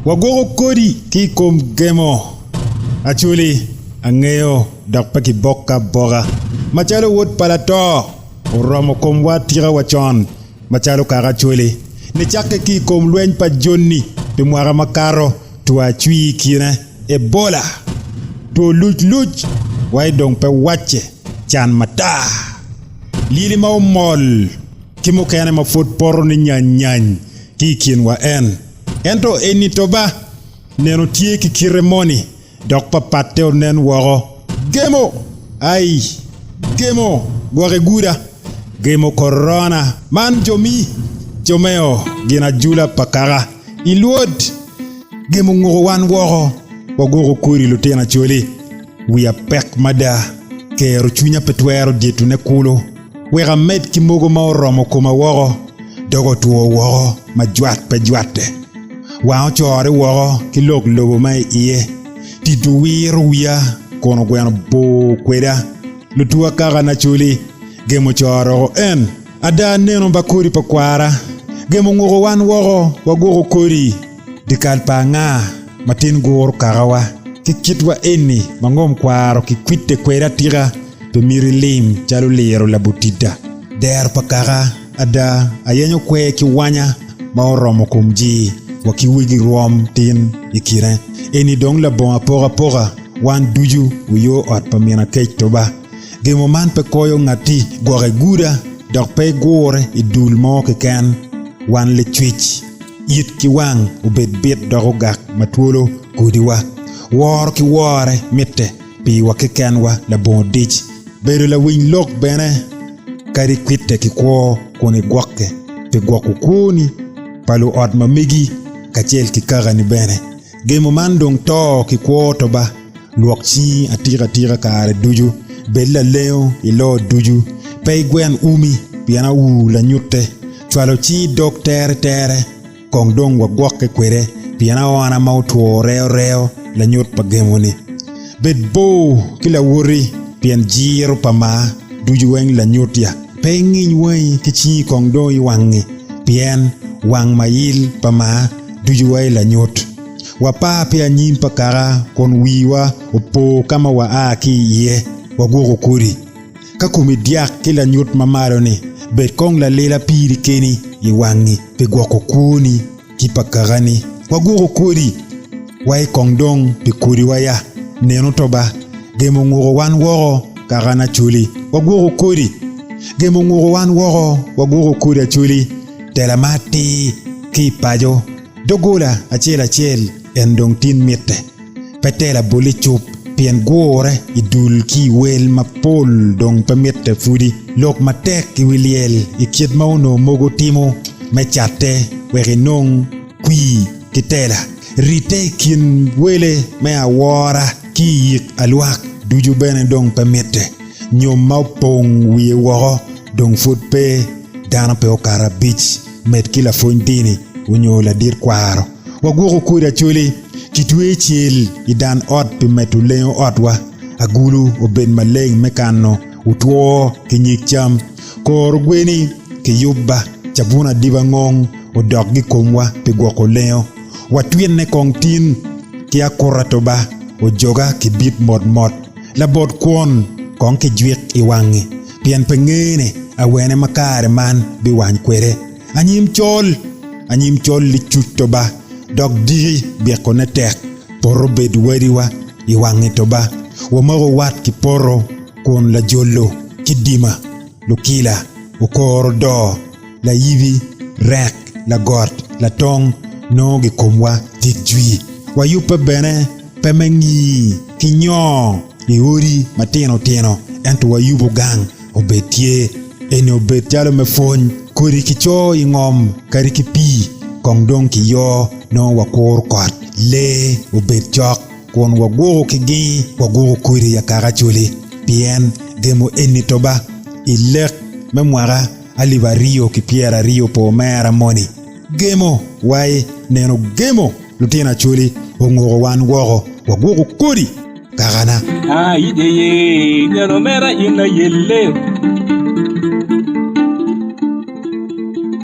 Wagoro kodi ki kom gemo. Achuli angeo dakpa ki boka boga. Machalo wot palato. Romo kom watira wachon. Machalo karachuli. Ne chake ki kom luen pa jonni. Te mwara makaro. Tua chui kine. Ebola. To luch. Wai dong pe wache. Chan mata. Lili mau mol. Kimo kene ma foot poro ni nyan. Ki kin wa en. Ento eni toba. Neno tie ki kiremoni. Dok pa pateo nen woro. Gemo. Ay. Gemo. Gware guda. Gemo corona. Man jomi. Jomeo. Gina jula pakara. Iluod. Gemo ngoro wan woro. Wagoro kuri lutena choli. Wia pek mada. Kero chunya petwero dietu ne kulo. Wera med kimogo ma oromo kuma woro. Dogo tuo woro. Ma juat pe juate. Wao chore woro. Kilok lobo mai iye. Titu wiru wia. Kono gweno bo kweda. Lutua kara na chuli. Gemo choro en. Ada neno bakuri pa kwara. Gemo ngoro wan woro. Wagoro kuri. Dikal pa nga. Matin goro karawa. Kikitwa eni. Mangom kwaro kikwite kweda tira. Pemiri lim chalo lero la butita. Der pa kara. Ada ayenyo kwe kiwanya. Maoromo kumji. Wakiwigi ruom tin ikire. Eni dong la bon apora. Wan duju uyo ot pamina kech toba. Gemo man pe koyo ngati. Gore guda. Dok pe gore idul mo keken. Wan le twitch. Yit ki wang ubet bit dorogak matuolo kudiwa. War ki ware mitte. Pi wakikenwa la bon ditch. Bedo la wing lok bene. Kari kwite ki kwa kone gwake. Pe gwaku kuni. Palo ot mamigi. Kachel ki karani bene. Gemo man dong to ki kwa toba. Luok chi atira kare duju. Bella leo ilo duju. Pei gwen umi. Piana la nyute. Chwalo chi dok tere. Kong dong wagwake kwere. Piana wana mautuo reo. La nyut pa gemo ni. Bed bo kila wuri. Pian jiro pa ma. Duju weng la nyut ya. Pei nginy wey kichi kong do i wangi. Pian wang mayil pa ma. Duju wey la nyut. Wapa pia nyim pa kara. Kon wiwa upo kama wa aki iye. Wagoro kuri. Kakumi diak kila nyut mamaro ni. Bet kong la lela piri keni. Iwangi. Pe gwako kuni. Kipa karani. Wagoro kuri. Wai kong dong pe kuri waya. Neno toba. Gemo ngoro wan woro. Karana chuli. Wagoro kuri. Gemo ngoro wan woro. Wagoro kuri chuli. Tela mati. Kipajo. Dogola achel. Endong tin mite. Petela boli chup. Pien gore idul ki wel mapol dong pamete fudi. Lok matek ki wiliel. Ikiet mauno mogo timo. Mechate. Werinong. Kui. Kitela. Rite kin wele me awara. Ki yik aluak. Duju bene dong pamete. Nyom maupong wiye woro. Dong food pe. Dana pe okara beach. Met kila fondini. Unyo la dir kwaro. Wagoro kura chuli. Kitwe chiel idan ot pi metu leo otwa. Agulu oben maleng mekano. Utwo kinyik cham. Kor gweni kiyuba. Chabuna diva ngong. Odok gikomwa pi gwako leo. Watwien ne kong tin. Kia koratoba. Ojoga kibit mod. Labot kwon. Kong kijwek iwangi. Pian pengene. Awene makare man biwany kwere. Anyim chol li chutoba. Dok diri biako ne tek. Poro bed weriwa iwangi toba. Wamaro wat ki poro. Kon la jolo. Kidima. Lukila. Ukoro do. La yivi. Rek. La got. La tong. Nogi komwa. Tikjui. Wayupa bene. Pemengi. Kinyo. Iuri. Matino. Ento wayubu gang. Obetie. Eni obet jalo mefony. Kuri kicho ingom. Kari kipi. Kong dong ki yo. No wakor kot. Le. Obet chok. Kon wagoro kigi. Wagoro kuri ya karachuli. Pien. Gemo eni toba. Ilek. Memwara. Aliva rio ki piera rio po mera moni. Gemo. Wai. Neno gemo. Lutina chuli. Ongoro wan woro. Wagoro kuri. Karana. Ideye. Neno mera ina yelle.